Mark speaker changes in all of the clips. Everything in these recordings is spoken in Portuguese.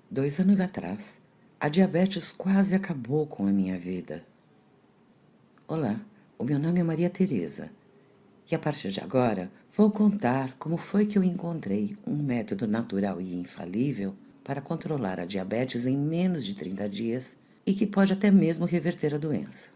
Speaker 1: 2 anos atrás, a diabetes quase acabou com a minha vida. Olá, o meu nome é Maria Tereza e a partir de agora vou contar como foi que eu encontrei um método natural e infalível para controlar a diabetes em menos de 30 dias e que pode até mesmo reverter a doença.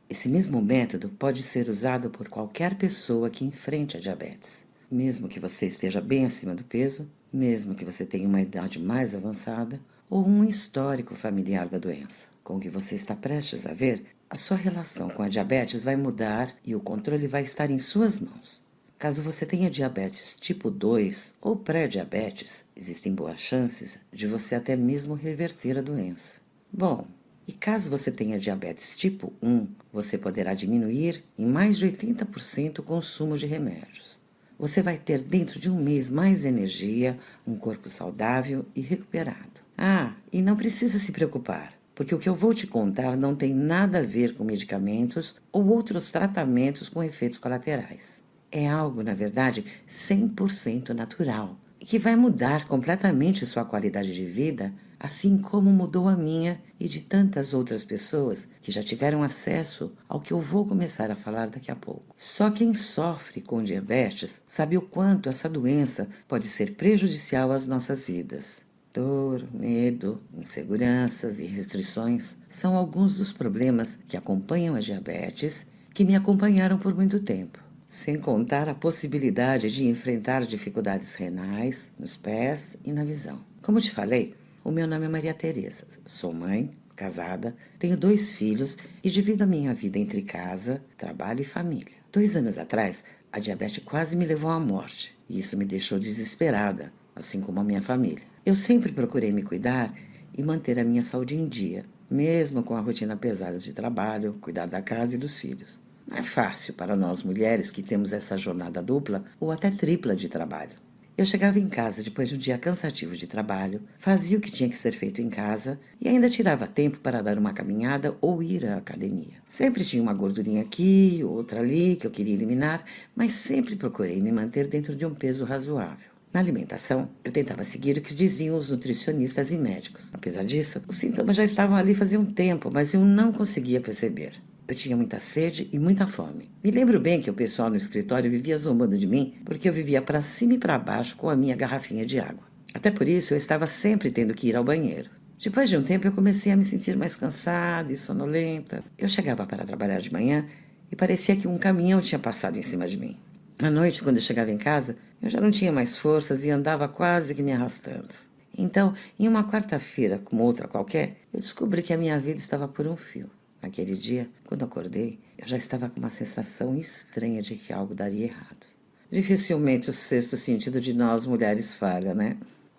Speaker 1: Esse mesmo método pode ser usado por qualquer pessoa que enfrente a diabetes, mesmo que você esteja bem acima do peso, mesmo que você tenha uma idade mais avançada ou um histórico familiar da doença. Com o que você está prestes a ver, a sua relação com a diabetes vai mudar e o controle vai estar em suas mãos. Caso você tenha diabetes tipo 2 ou pré-diabetes, existem boas chances de você até mesmo reverter a doença. Bom, e caso você tenha diabetes tipo 1, você poderá diminuir em mais de 80% o consumo de remédios. Você vai ter dentro de um mês mais energia, um corpo saudável e recuperado. Ah, e não precisa se preocupar, porque o que eu vou te contar não tem nada a ver com medicamentos ou outros tratamentos com efeitos colaterais. É algo, na verdade, 100% natural e que vai mudar completamente sua qualidade de vida, assim como mudou a minha e de tantas outras pessoas que já tiveram acesso ao que eu vou começar a falar daqui a pouco. Só quem sofre com diabetes sabe o quanto essa doença pode ser prejudicial às nossas vidas. Dor, medo, inseguranças e restrições são alguns dos problemas que acompanham a diabetes, que me acompanharam por muito tempo. Sem contar a possibilidade de enfrentar dificuldades renais, nos pés e na visão. Como te falei, o meu nome é Maria Tereza. Sou mãe, casada, tenho 2 filhos e divido a minha vida entre casa, trabalho e família. 2 anos atrás, a diabetes quase me levou à morte e isso me deixou desesperada, assim como a minha família. Eu sempre procurei me cuidar e manter a minha saúde em dia, mesmo com a rotina pesada de trabalho, cuidar da casa e dos filhos. Não é fácil para nós mulheres que temos essa jornada dupla ou até tripla de trabalho. Eu chegava em casa depois de um dia cansativo de trabalho, fazia o que tinha que ser feito em casa e ainda tirava tempo para dar uma caminhada ou ir à academia. Sempre tinha uma gordurinha aqui, outra ali que eu queria eliminar, mas sempre procurei me manter dentro de um peso razoável. Na alimentação, eu tentava seguir o que diziam os nutricionistas e médicos. Apesar disso, os sintomas já estavam ali fazia um tempo, mas eu não conseguia perceber. Eu tinha muita sede e muita fome. Me lembro bem que o pessoal no escritório vivia zombando de mim porque eu vivia para cima e para baixo com a minha garrafinha de água. Até por isso eu estava sempre tendo que ir ao banheiro. Depois de um tempo eu comecei a me sentir mais cansada e sonolenta. Eu chegava para trabalhar de manhã e parecia que um caminhão tinha passado em cima de mim. À noite, quando eu chegava em casa, eu já não tinha mais forças e andava quase que me arrastando. Então, em uma quarta-feira, como outra qualquer, eu descobri que a minha vida estava por um fio. Naquele dia, quando acordei, eu já estava com uma sensação estranha de que algo daria errado. Dificilmente o sexto sentido de nós mulheres falha, né?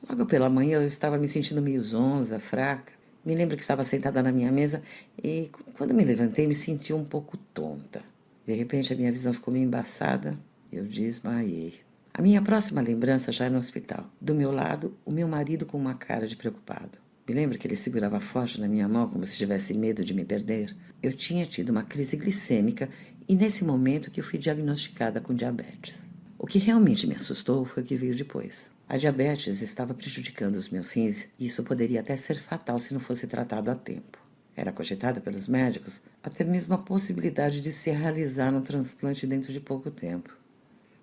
Speaker 1: Logo pela manhã eu estava me sentindo meio zonza, fraca. Me lembro que estava sentada na minha mesa e, quando me levantei, me senti um pouco tonta. De repente, a minha visão ficou meio embaçada. Eu desmaiei. A minha próxima lembrança já é no hospital. Do meu lado, o meu marido com uma cara de preocupado. Me lembro que ele segurava forte na minha mão como se tivesse medo de me perder. Eu tinha tido uma crise glicêmica e nesse momento que eu fui diagnosticada com diabetes. O que realmente me assustou foi o que veio depois. A diabetes estava prejudicando os meus rins e isso poderia até ser fatal se não fosse tratado a tempo. Era cogitada pelos médicos até mesmo a possibilidade de se realizar um transplante dentro de pouco tempo.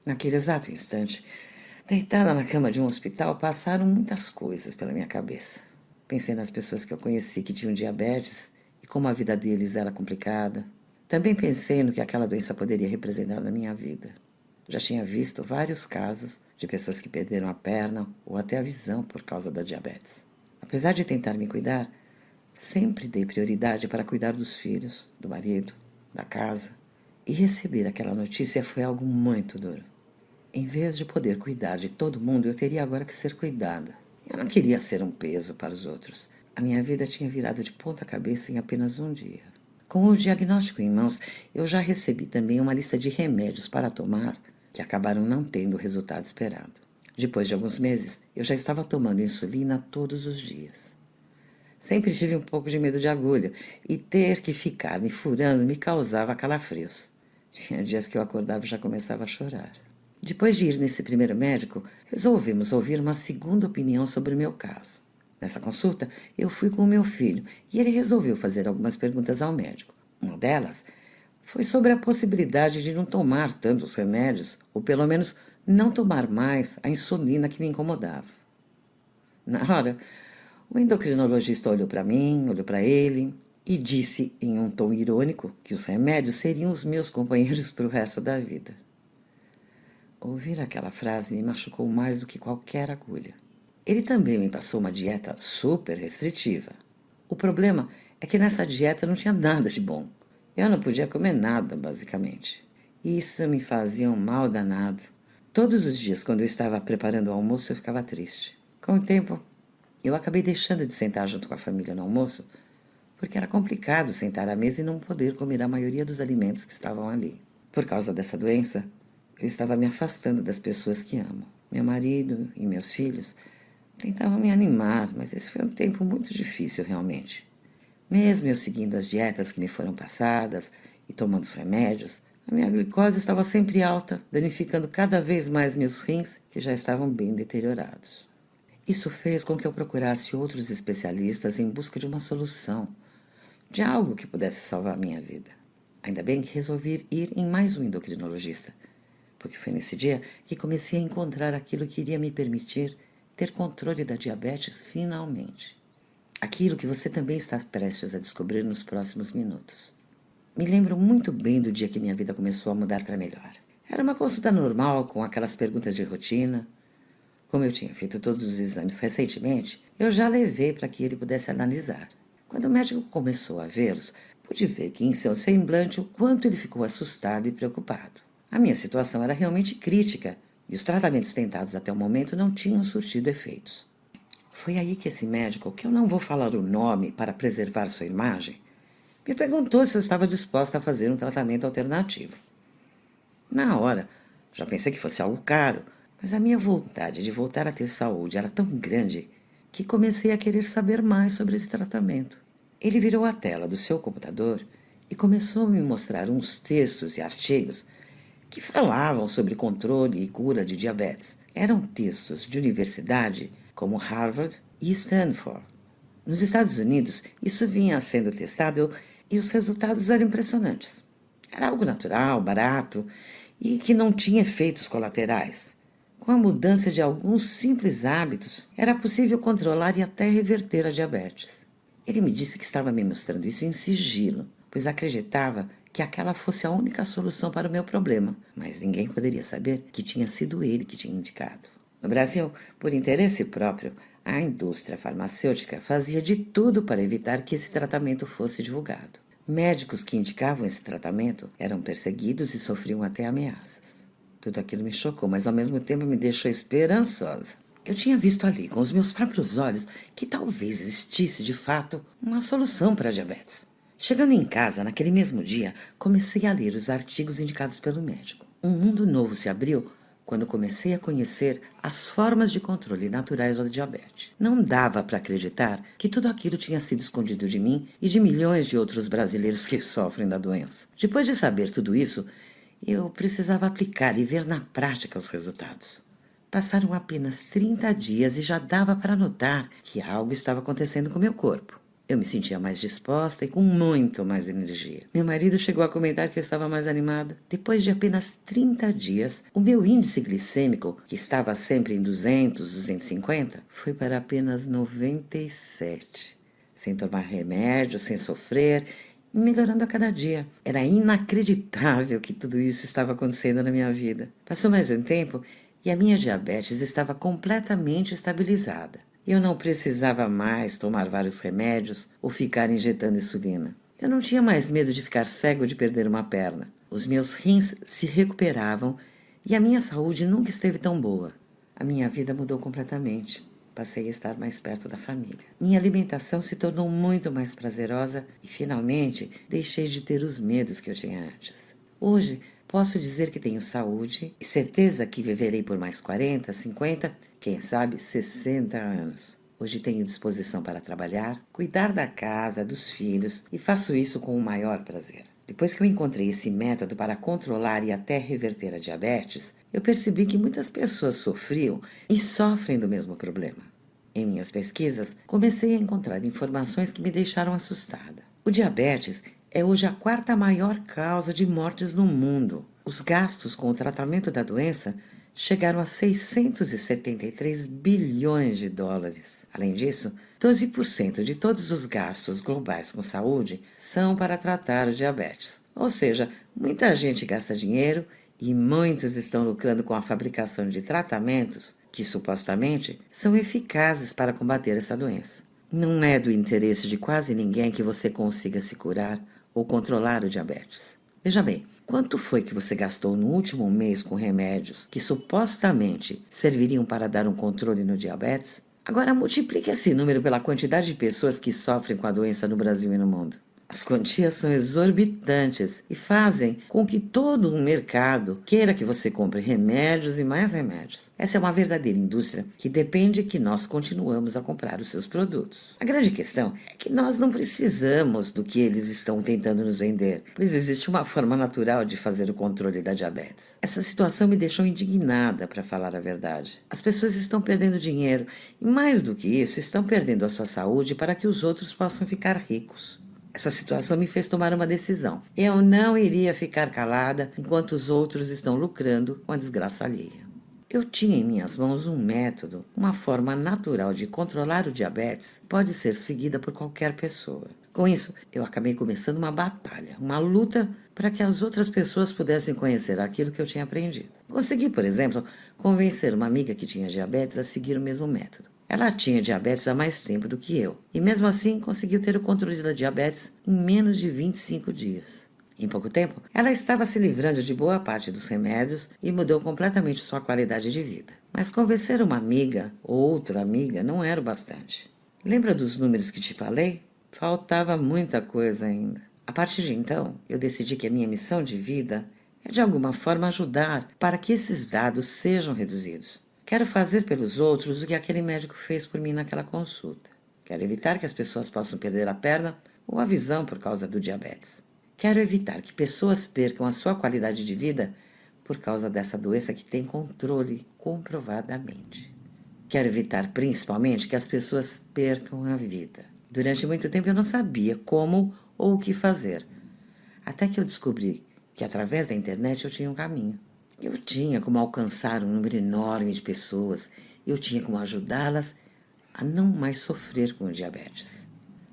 Speaker 1: Naquele exato instante, deitada na cama de um hospital, passaram muitas coisas pela minha cabeça. Pensei nas pessoas que eu conheci que tinham diabetes e como a vida deles era complicada. Também pensei no que aquela doença poderia representar na minha vida. Já tinha visto vários casos de pessoas que perderam a perna ou até a visão por causa da diabetes. Apesar de tentar me cuidar, sempre dei prioridade para cuidar dos filhos, do marido, da casa. E receber aquela notícia foi algo muito duro. Em vez de poder cuidar de todo mundo, eu teria agora que ser cuidada. Eu não queria ser um peso para os outros. A minha vida tinha virado de ponta cabeça em apenas um dia. Com o diagnóstico em mãos, eu já recebi também uma lista de remédios para tomar que acabaram não tendo o resultado esperado. Depois de alguns meses, eu já estava tomando insulina todos os dias. Sempre tive um pouco de medo de agulha e ter que ficar me furando me causava calafrios. Tinha dias que eu acordava e já começava a chorar. Depois de ir nesse primeiro médico, resolvemos ouvir uma segunda opinião sobre o meu caso. Nessa consulta, eu fui com o meu filho e ele resolveu fazer algumas perguntas ao médico. Uma delas foi sobre a possibilidade de não tomar tantos remédios, ou pelo menos não tomar mais a insulina que me incomodava. Na hora, o endocrinologista olhou para mim, olhou para ele e disse em um tom irônico que os remédios seriam os meus companheiros para o resto da vida. Ouvir aquela frase me machucou mais do que qualquer agulha. Ele também me passou uma dieta super restritiva. O problema é que nessa dieta não tinha nada de bom. Eu não podia comer nada, basicamente. Isso me fazia um mal danado. Todos os dias, quando eu estava preparando o almoço, eu ficava triste. Com o tempo, eu acabei deixando de sentar junto com a família no almoço, porque era complicado sentar à mesa e não poder comer a maioria dos alimentos que estavam ali. Por causa dessa doença, eu estava me afastando das pessoas que amo. Meu marido e meus filhos tentavam me animar, mas esse foi um tempo muito difícil, realmente. Mesmo eu seguindo as dietas que me foram passadas e tomando os remédios, a minha glicose estava sempre alta, danificando cada vez mais meus rins, que já estavam bem deteriorados. Isso fez com que eu procurasse outros especialistas em busca de uma solução, de algo que pudesse salvar minha vida. Ainda bem que resolvi ir em mais um endocrinologista, porque foi nesse dia que comecei a encontrar aquilo que iria me permitir ter controle da diabetes finalmente. Aquilo que você também está prestes a descobrir nos próximos minutos. Me lembro muito bem do dia que minha vida começou a mudar para melhor. Era uma consulta normal, com aquelas perguntas de rotina. Como eu tinha feito todos os exames recentemente, eu já levei para que ele pudesse analisar. Quando o médico começou a vê-los, pude ver que em seu semblante o quanto ele ficou assustado e preocupado. A minha situação era realmente crítica e os tratamentos tentados até o momento não tinham surtido efeitos. Foi aí que esse médico, que eu não vou falar o nome para preservar sua imagem, me perguntou se eu estava disposta a fazer um tratamento alternativo. Na hora, já pensei que fosse algo caro, mas a minha vontade de voltar a ter saúde era tão grande que comecei a querer saber mais sobre esse tratamento. Ele virou a tela do seu computador e começou a me mostrar uns textos e artigos que falavam sobre controle e cura de diabetes. Eram textos de universidade como Harvard e Stanford. Nos Estados Unidos, isso vinha sendo testado e os resultados eram impressionantes. Era algo natural, barato e que não tinha efeitos colaterais. Com a mudança de alguns simples hábitos, era possível controlar e até reverter a diabetes. Ele me disse que estava me mostrando isso em sigilo, pois acreditava que aquela fosse a única solução para o meu problema, mas ninguém poderia saber que tinha sido ele que tinha indicado. No Brasil, por interesse próprio, a indústria farmacêutica fazia de tudo para evitar que esse tratamento fosse divulgado. Médicos que indicavam esse tratamento eram perseguidos e sofriam até ameaças. Tudo aquilo me chocou, mas ao mesmo tempo me deixou esperançosa. Eu tinha visto ali, com os meus próprios olhos, que talvez existisse, de fato, uma solução para a diabetes. Chegando em casa, naquele mesmo dia, comecei a ler os artigos indicados pelo médico. Um mundo novo se abriu quando comecei a conhecer as formas de controle naturais da diabetes. Não dava para acreditar que tudo aquilo tinha sido escondido de mim e de milhões de outros brasileiros que sofrem da doença. Depois de saber tudo isso, eu precisava aplicar e ver na prática os resultados. Passaram apenas 30 dias e já dava para notar que algo estava acontecendo com meu corpo. Eu me sentia mais disposta e com muito mais energia. Meu marido chegou a comentar que eu estava mais animada. Depois de apenas 30 dias, o meu índice glicêmico, que estava sempre em 200, 250, foi para apenas 97. Sem tomar remédio, sem sofrer, melhorando a cada dia. Era inacreditável que tudo isso estava acontecendo na minha vida. Passou mais um tempo e a minha diabetes estava completamente estabilizada. Eu não precisava mais tomar vários remédios ou ficar injetando insulina. Eu não tinha mais medo de ficar cego ou de perder uma perna. Os meus rins se recuperavam e a minha saúde nunca esteve tão boa. A minha vida mudou completamente. Passei a estar mais perto da família. Minha alimentação se tornou muito mais prazerosa e, finalmente, deixei de ter os medos que eu tinha antes. Hoje, posso dizer que tenho saúde e certeza que viverei por mais 40, 50, quem sabe 60 anos. Hoje tenho disposição para trabalhar, cuidar da casa, dos filhos e faço isso com o maior prazer. Depois que eu encontrei esse método para controlar e até reverter a diabetes, eu percebi que muitas pessoas sofriam e sofrem do mesmo problema. Em minhas pesquisas, comecei a encontrar informações que me deixaram assustada. O diabetes é hoje a quarta maior causa de mortes no mundo. Os gastos com o tratamento da doença chegaram a 673 bilhões de dólares. Além disso, 12% de todos os gastos globais com saúde são para tratar o diabetes. Ou seja, muita gente gasta dinheiro e muitos estão lucrando com a fabricação de tratamentos que supostamente são eficazes para combater essa doença. Não é do interesse de quase ninguém que você consiga se curar ou controlar o diabetes. Veja bem, quanto foi que você gastou no último mês com remédios que supostamente serviriam para dar um controle no diabetes? Agora multiplique esse número pela quantidade de pessoas que sofrem com a doença no Brasil e no mundo. As quantias são exorbitantes e fazem com que todo um mercado queira que você compre remédios e mais remédios. Essa é uma verdadeira indústria que depende que nós continuamos a comprar os seus produtos. A grande questão é que nós não precisamos do que eles estão tentando nos vender, pois existe uma forma natural de fazer o controle da diabetes. Essa situação me deixou indignada, para falar a verdade. As pessoas estão perdendo dinheiro e, mais do que isso, estão perdendo a sua saúde para que os outros possam ficar ricos. Essa situação me fez tomar uma decisão. Eu não iria ficar calada enquanto os outros estão lucrando com a desgraça alheia. Eu tinha em minhas mãos um método, uma forma natural de controlar o diabetes, pode ser seguida por qualquer pessoa. Com isso, eu acabei começando uma batalha, uma luta para que as outras pessoas pudessem conhecer aquilo que eu tinha aprendido. Consegui, por exemplo, convencer uma amiga que tinha diabetes a seguir o mesmo método. Ela tinha diabetes há mais tempo do que eu, e mesmo assim conseguiu ter o controle da diabetes em menos de 25 dias. Em pouco tempo, ela estava se livrando de boa parte dos remédios e mudou completamente sua qualidade de vida. Mas convencer uma amiga ou outra amiga não era o bastante. Lembra dos números que te falei? Faltava muita coisa ainda. A partir de então, eu decidi que a minha missão de vida é de alguma forma ajudar para que esses dados sejam reduzidos. Quero fazer pelos outros o que aquele médico fez por mim naquela consulta. Quero evitar que as pessoas possam perder a perna ou a visão por causa do diabetes. Quero evitar que pessoas percam a sua qualidade de vida por causa dessa doença que tem controle comprovadamente. Quero evitar principalmente que as pessoas percam a vida. Durante muito tempo eu não sabia como ou o que fazer, até que eu descobri que através da internet eu tinha um caminho. Eu tinha como alcançar um número enorme de pessoas, eu tinha como ajudá-las a não mais sofrer com o diabetes.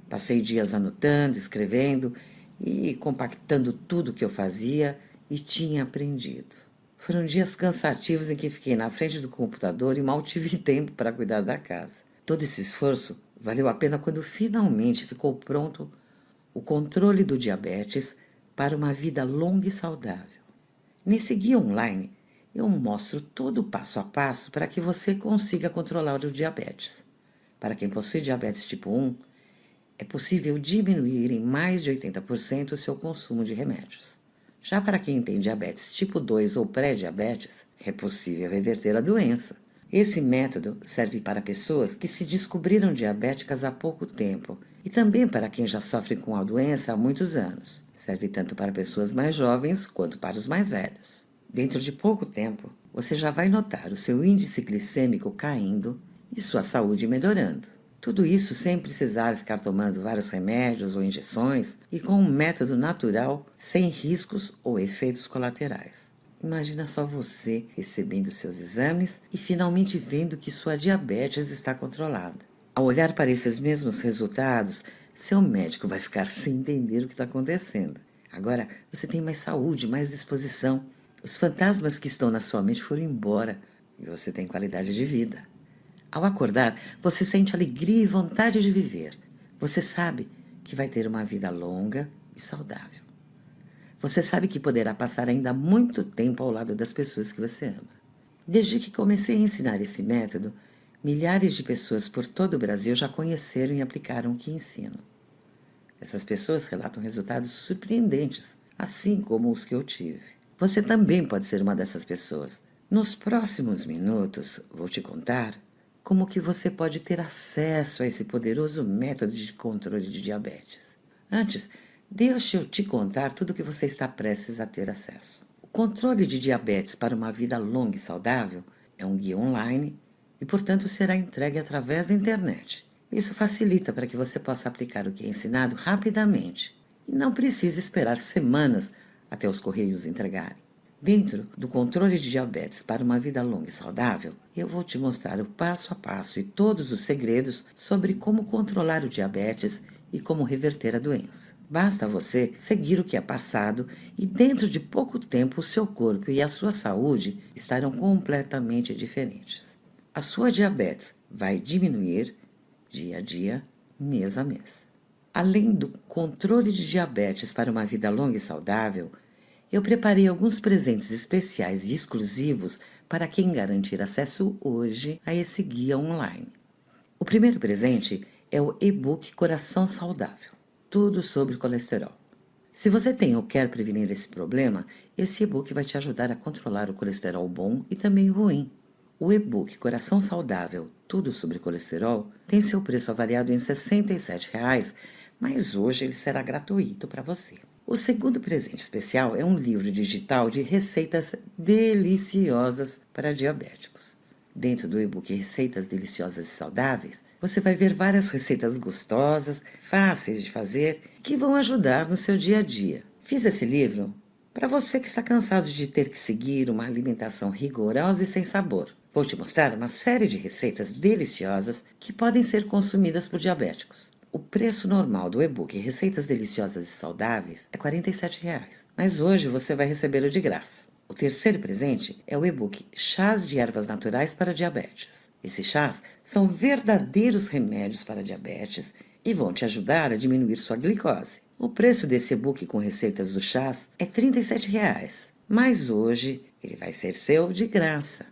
Speaker 1: Passei dias anotando, escrevendo e compactando tudo o que eu fazia e tinha aprendido. Foram dias cansativos em que fiquei na frente do computador e mal tive tempo para cuidar da casa. Todo esse esforço valeu a pena quando finalmente ficou pronto o controle do diabetes para uma vida longa e saudável. Nesse guia online, eu mostro todo o passo a passo para que você consiga controlar o diabetes. Para quem possui diabetes tipo 1, é possível diminuir em mais de 80% o seu consumo de remédios. Já para quem tem diabetes tipo 2 ou pré-diabetes, é possível reverter a doença. Esse método serve para pessoas que se descobriram diabéticas há pouco tempo e também para quem já sofre com a doença há muitos anos. Serve tanto para pessoas mais jovens quanto para os mais velhos. Dentro de pouco tempo, você já vai notar o seu índice glicêmico caindo e sua saúde melhorando. Tudo isso sem precisar ficar tomando vários remédios ou injeções e com um método natural, sem riscos ou efeitos colaterais. Imagina só você recebendo seus exames e finalmente vendo que sua diabetes está controlada. Ao olhar para esses mesmos resultados, seu médico vai ficar sem entender o que está acontecendo. Agora você tem mais saúde, mais disposição. Os fantasmas que estão na sua mente foram embora e você tem qualidade de vida. Ao acordar, você sente alegria e vontade de viver. Você sabe que vai ter uma vida longa e saudável. Você sabe que poderá passar ainda muito tempo ao lado das pessoas que você ama. Desde que comecei a ensinar esse método, milhares de pessoas por todo o Brasil já conheceram e aplicaram o que ensino. Essas pessoas relatam resultados surpreendentes, assim como os que eu tive. Você também pode ser uma dessas pessoas. Nos próximos minutos, vou te contar como que você pode ter acesso a esse poderoso método de controle de diabetes. Antes, deixa eu te contar tudo o que você está prestes a ter acesso. O controle de diabetes para uma vida longa e saudável é um guia online e, portanto, será entregue através da internet. Isso facilita para que você possa aplicar o que é ensinado rapidamente e não precise esperar semanas até os correios entregarem. Dentro do controle de diabetes para uma vida longa e saudável, eu vou te mostrar o passo a passo e todos os segredos sobre como controlar o diabetes e como reverter a doença. Basta você seguir o que é passado e dentro de pouco tempo o seu corpo e a sua saúde estarão completamente diferentes. A sua diabetes vai diminuir dia a dia, mês a mês. Além do controle de diabetes para uma vida longa e saudável, eu preparei alguns presentes especiais e exclusivos para quem garantir acesso hoje a esse guia online. O primeiro presente é o e-book Coração Saudável, tudo sobre colesterol. Se você tem ou quer prevenir esse problema, esse e-book vai te ajudar a controlar o colesterol bom e também o ruim. O e-book Coração Saudável, tudo sobre colesterol, tem seu preço avaliado em R$ 67,00, mas hoje ele será gratuito para você. O segundo presente especial é um livro digital de receitas deliciosas para diabéticos. Dentro do e-book Receitas Deliciosas e Saudáveis, você vai ver várias receitas gostosas, fáceis de fazer, que vão ajudar no seu dia a dia. Fiz esse livro para você que está cansado de ter que seguir uma alimentação rigorosa e sem sabor. Vou te mostrar uma série de receitas deliciosas que podem ser consumidas por diabéticos. O preço normal do e-book Receitas Deliciosas e Saudáveis é R$ 47,00, mas hoje você vai recebê-lo de graça. O terceiro presente é o e-book Chás de Ervas Naturais para Diabetes. Esses chás são verdadeiros remédios para diabetes e vão te ajudar a diminuir sua glicose. O preço desse e-book com receitas dos chás é R$ 37,00, mas hoje ele vai ser seu de graça.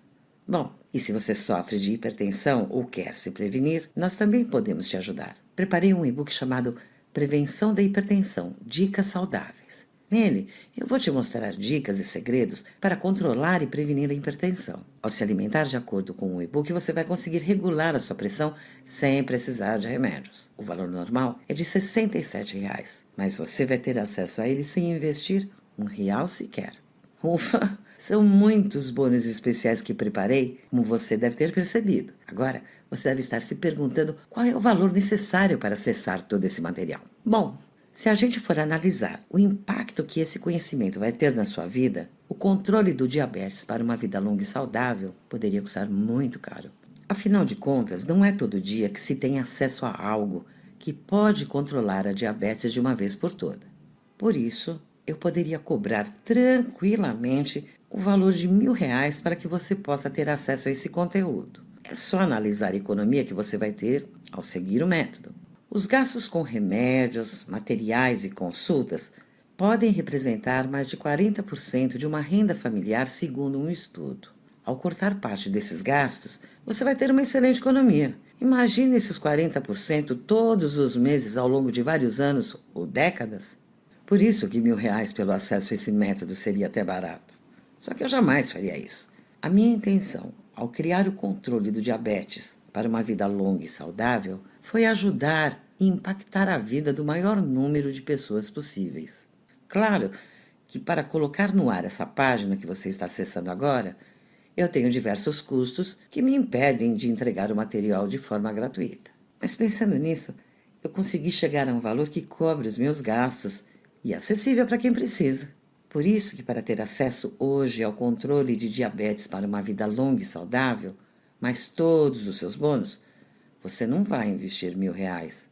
Speaker 1: Bom, e se você sofre de hipertensão ou quer se prevenir, nós também podemos te ajudar. Preparei um e-book chamado Prevenção da Hipertensão, Dicas Saudáveis. Nele, eu vou te mostrar dicas e segredos para controlar e prevenir a hipertensão. Ao se alimentar de acordo com o e-book, você vai conseguir regular a sua pressão sem precisar de remédios. O valor normal é de R$ 67,00, mas você vai ter acesso a ele sem investir R$ 1 sequer. Ufa! São muitos bônus especiais que preparei, como você deve ter percebido. Agora, você deve estar se perguntando qual é o valor necessário para acessar todo esse material. Bom, se a gente for analisar o impacto que esse conhecimento vai ter na sua vida, o controle do diabetes para uma vida longa e saudável poderia custar muito caro. Afinal de contas, não é todo dia que se tem acesso a algo que pode controlar a diabetes de uma vez por toda. Por isso, eu poderia cobrar tranquilamente o valor de R$ 1.000 para que você possa ter acesso a esse conteúdo. É só analisar a economia que você vai ter ao seguir o método. Os gastos com remédios, materiais e consultas podem representar mais de 40% de uma renda familiar, segundo um estudo. Ao cortar parte desses gastos, você vai ter uma excelente economia. Imagine esses 40% todos os meses ao longo de vários anos ou décadas. Por isso que R$ 1.000 pelo acesso a esse método seria até barato. Só que eu jamais faria isso. A minha intenção, ao criar o controle do diabetes para uma vida longa e saudável, foi ajudar e impactar a vida do maior número de pessoas possíveis. Claro que para colocar no ar essa página que você está acessando agora, eu tenho diversos custos que me impedem de entregar o material de forma gratuita. Mas pensando nisso, eu consegui chegar a um valor que cobre os meus gastos e acessível para quem precisa. Por isso que para ter acesso hoje ao controle de diabetes para uma vida longa e saudável, mais todos os seus bônus, você não vai investir R$ 1.000,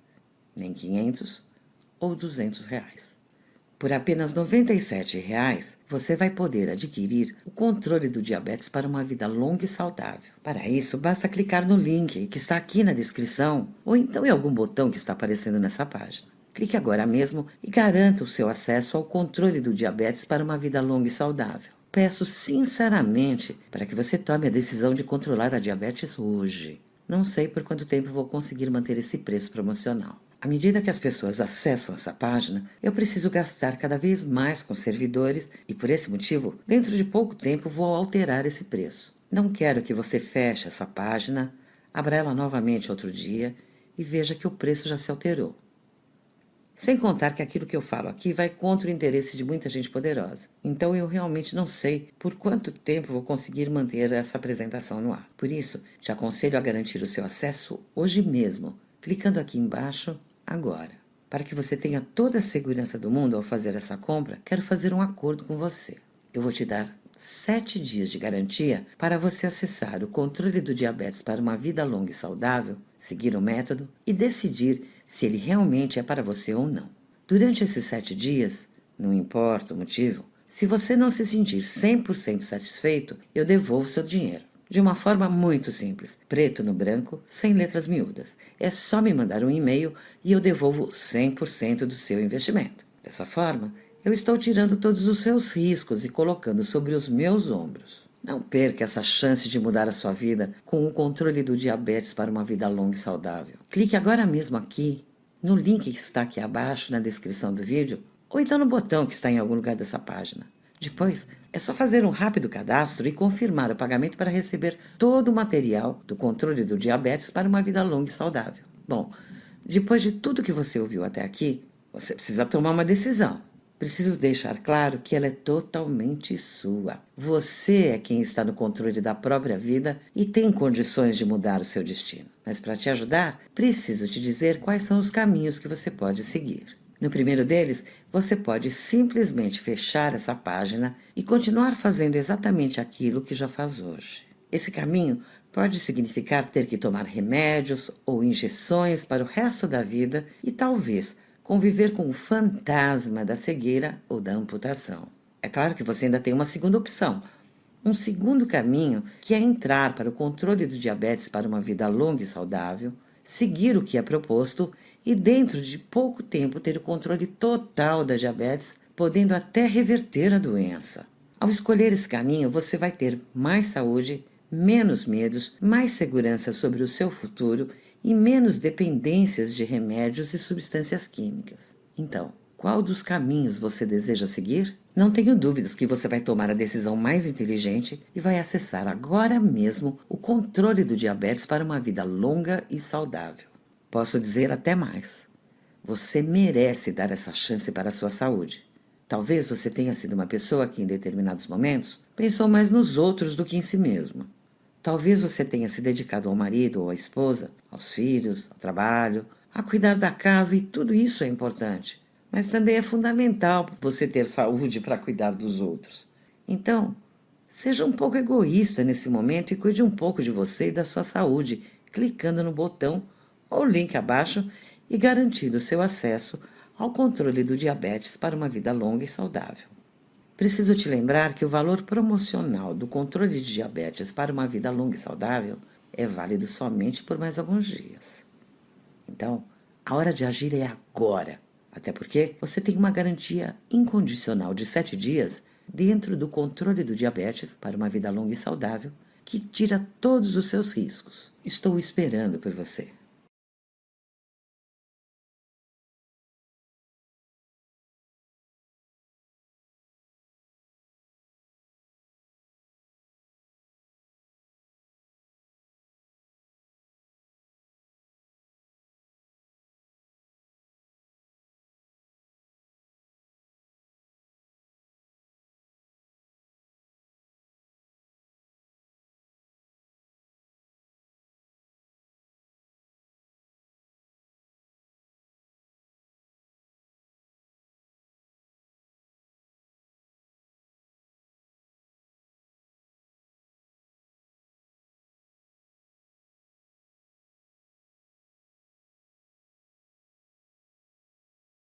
Speaker 1: nem 500 ou R$ 200. Por apenas R$ 97,00, você vai poder adquirir o controle do diabetes para uma vida longa e saudável. Para isso, basta clicar no link que está aqui na descrição ou então em algum botão que está aparecendo nessa página. Clique agora mesmo e garanta o seu acesso ao controle do diabetes para uma vida longa e saudável. Peço sinceramente para que você tome a decisão de controlar a diabetes hoje. Não sei por quanto tempo vou conseguir manter esse preço promocional. À medida que as pessoas acessam essa página, eu preciso gastar cada vez mais com servidores e, por esse motivo, dentro de pouco tempo vou alterar esse preço. Não quero que você feche essa página, abra ela novamente outro dia e veja que o preço já se alterou. Sem contar que aquilo que eu falo aqui vai contra o interesse de muita gente poderosa. Então eu realmente não sei por quanto tempo vou conseguir manter essa apresentação no ar. Por isso, te aconselho a garantir o seu acesso hoje mesmo, clicando aqui embaixo, agora. Para que você tenha toda a segurança do mundo ao fazer essa compra, quero fazer um acordo com você. Eu vou te dar 7 dias de garantia para você acessar o controle do diabetes para uma vida longa e saudável, seguir o método e decidir se ele realmente é para você ou não. Durante esses 7 dias, não importa o motivo, se você não se sentir 100% satisfeito, eu devolvo seu dinheiro. De uma forma muito simples, preto no branco, sem letras miúdas. É só me mandar um e-mail e eu devolvo 100% do seu investimento. Dessa forma, eu estou tirando todos os seus riscos e colocando sobre os meus ombros. Não perca essa chance de mudar a sua vida com o controle do diabetes para uma vida longa e saudável. Clique agora mesmo aqui, no link que está aqui abaixo na descrição do vídeo, ou então no botão que está em algum lugar dessa página. Depois, é só fazer um rápido cadastro e confirmar o pagamento para receber todo o material do controle do diabetes para uma vida longa e saudável. Bom, depois de tudo que você ouviu até aqui, você precisa tomar uma decisão. Preciso deixar claro que ela é totalmente sua. Você é quem está no controle da própria vida e tem condições de mudar o seu destino. Mas para te ajudar, preciso te dizer quais são os caminhos que você pode seguir. No primeiro deles, você pode simplesmente fechar essa página e continuar fazendo exatamente aquilo que já faz hoje. Esse caminho pode significar ter que tomar remédios ou injeções para o resto da vida e talvez conviver com o fantasma da cegueira ou da amputação. É claro que você ainda tem uma segunda opção, um segundo caminho, que é entrar para o controle do diabetes para uma vida longa e saudável, seguir o que é proposto e dentro de pouco tempo ter o controle total da diabetes, podendo até reverter a doença. Ao escolher esse caminho, você vai ter mais saúde, menos medos, mais segurança sobre o seu futuro e menos dependências de remédios e substâncias químicas. Então, qual dos caminhos você deseja seguir? Não tenho dúvidas que você vai tomar a decisão mais inteligente e vai acessar agora mesmo o controle do diabetes para uma vida longa e saudável. Posso dizer até mais. Você merece dar essa chance para a sua saúde. Talvez você tenha sido uma pessoa que, em determinados momentos, pensou mais nos outros do que em si mesmo. Talvez você tenha se dedicado ao marido ou à esposa, aos filhos, ao trabalho, a cuidar da casa, e tudo isso é importante. Mas também é fundamental você ter saúde para cuidar dos outros. Então, seja um pouco egoísta nesse momento e cuide um pouco de você e da sua saúde, clicando no botão ou link abaixo e garantindo seu acesso ao controle do diabetes para uma vida longa e saudável. Preciso te lembrar que o valor promocional do controle de diabetes para uma vida longa e saudável é válido somente por mais alguns dias. Então, a hora de agir é agora, até porque você tem uma garantia incondicional de 7 dias dentro do controle do diabetes para uma vida longa e saudável que tira todos os seus riscos. Estou esperando por você.